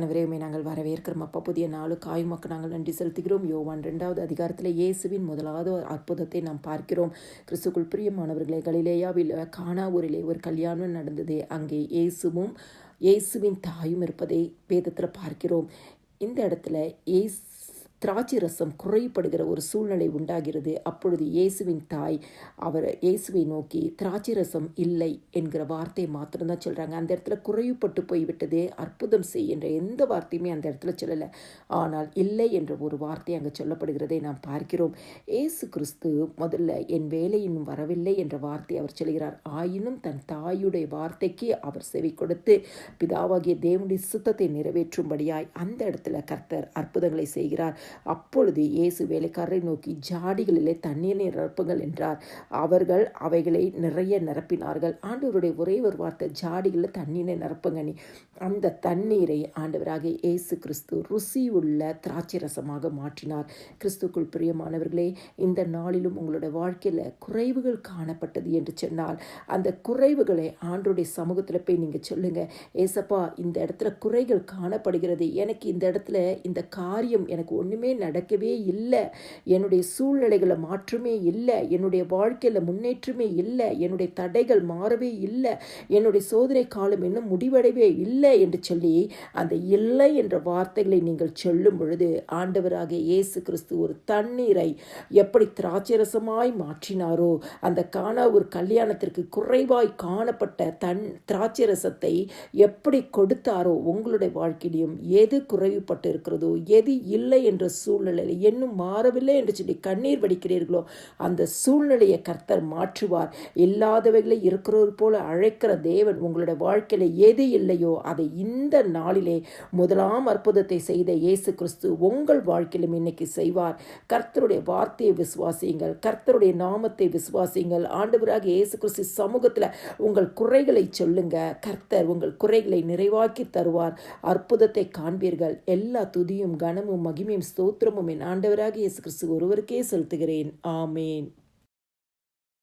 ஆவியானவரே, உம்மை நாங்கள் வரவேற்கிறோம் அப்பா. புதிய நாளுக்கு ஆயுமக்கு நாங்கள் நன்றி செலுத்துகிறோம். யோவான் 2வது அதிகாரத்தில் இயேசுவின் முதலாவது அற்புதத்தை நாம் பார்க்கிறோம். கிறிஸ்துக்குள் பிரியமானவர்களே, கலிலேயாவில் கானா ஊரிலே ஒரு கல்யாணம் நடந்தது. அங்கே இயேசுவின் தாயும் இருப்பதை வேதத்தில் பார்க்கிறோம். இந்த இடத்துல திராட்சை ரசம் குறைபடுகிற ஒரு சூழ்நிலை உண்டாகிறது. அப்பொழுது இயேசுவின் தாய் இயேசுவை நோக்கி திராட்சை ரசம் இல்லை என்கிற வார்த்தையை மாத்திரம்தான் சொல்கிறாங்க. அந்த இடத்துல குறைவுபட்டு போய்விட்டது, அற்புதம் செய் என்ற எந்த வார்த்தையுமே அந்த இடத்துல சொல்லலை. ஆனால் இல்லை என்ற ஒரு வார்த்தை அங்கே சொல்லப்படுகிறதை நாம் பார்க்கிறோம். இயேசு கிறிஸ்து முதல்ல என் வேலை இன்னும் வரவில்லை என்ற வார்த்தை அவர் சொல்கிறார். ஆயினும் தன் தாயுடைய வார்த்தைக்கு அவர் செவி கொடுத்து பிதாவாகிய தேவனுடைய சித்தத்தை நிறைவேற்றும்படியாய் அந்த இடத்துல கர்த்தர் அற்புதங்களை செய்கிறார். அப்பொழுது இயேசு வேலைக்காரரை நோக்கி ஜாடிகளிலே தண்ணீரை நிரப்புங்கள் என்றார். அவர்கள் அவைகளை நிறைய நிரப்பினார்கள். ஆண்டவருடைய ஒரே ஒரு வார்த்தை, ஜாடிகளில் தண்ணீரை நிரப்புங்கனி. அந்த தண்ணீரை ஆண்டவராக இயேசு கிறிஸ்து ருசி உள்ள திராட்சை ரசமாக மாற்றினார். கிறிஸ்துக்குள் பிரியமானவர்களே, இந்த நாளிலும் உங்களுடைய வாழ்க்கையில் குறைவுகள் காணப்பட்டது என்று சொன்னால் அந்த குறைவுகளை ஆண்டவருடைய சமூகத்தில் போய் நீங்கள் சொல்லுங்கள். ஏசப்பா, இந்த இடத்துல குறைகள் காணப்படுகிறது, எனக்கு இந்த இடத்துல இந்த காரியம் எனக்கு ஒன்றுமே நடக்கவே இல்லை, என்னுடைய சூழ்நிலைகளை மாற்றமே இல்லை, என்னுடைய வாழ்க்கையில் முன்னேற்றமே இல்லை, என்னுடைய தடைகள் மாறவே இல்லை, என்னுடைய சோதனை காலம் இன்னும் முடிவடைவே இல்லை என்று சொல்லி அந்த இல்லை என்ற வார்த்தைகளை நீங்கள் சொல்லும் பொழுது ஆண்டவராக இயேசு கிறிஸ்து ஒரு தண்ணீரை எப்படி திராட்சரசமாய் மாற்றினாரோ, அந்த கானா ஒரு கல்யாணத்திற்கு குறைவாய் காணப்பட்ட திராட்சரசத்தை எப்படி கொடுத்தாரோ, உங்களுடைய வாழ்க்கையிலும் எது குறைவுபட்டு இருக்கிறதோ, எது இல்லை என்ற சூழ்நிலையில் இன்னும் மாறவில்லை என்று சொல்லி கண்ணீர் வடிக்கிறீர்களோ, அந்த சூழ்நிலையை கர்த்தர் மாற்றுவார். இல்லாதவைகளை இருக்கிறவர் போல அழைக்கிற தேவன் உங்களுடைய வாழ்க்கையில எது இல்லையோ அதை இந்த நாளிலே முதலாம் அற்புதத்தை செய்த இயேசு கிறிஸ்து உங்கள் வாழ்க்கையிலும் இன்னைக்கு செய்வார். கர்த்தருடைய வார்த்தையை விசுவாசியுங்கள், கர்த்தருடைய நாமத்தை விசுவாசியுங்கள். ஆண்டவராக இயேசு கிறிஸ்து சமூகத்தில் உங்கள் குறைகளை சொல்லுங்க, கர்த்தர் உங்கள் குறைகளை நிறைவாக்கி தருவார். அற்புதத்தை காண்பீர்கள். எல்லா துதியும் கனமும் மகிமையும் ஸ்தோத்திரமும் என் ஆண்டவராக இயேசு கிறிஸ்து ஒருவருக்கே செலுத்துகிறேன். ஆமேன்.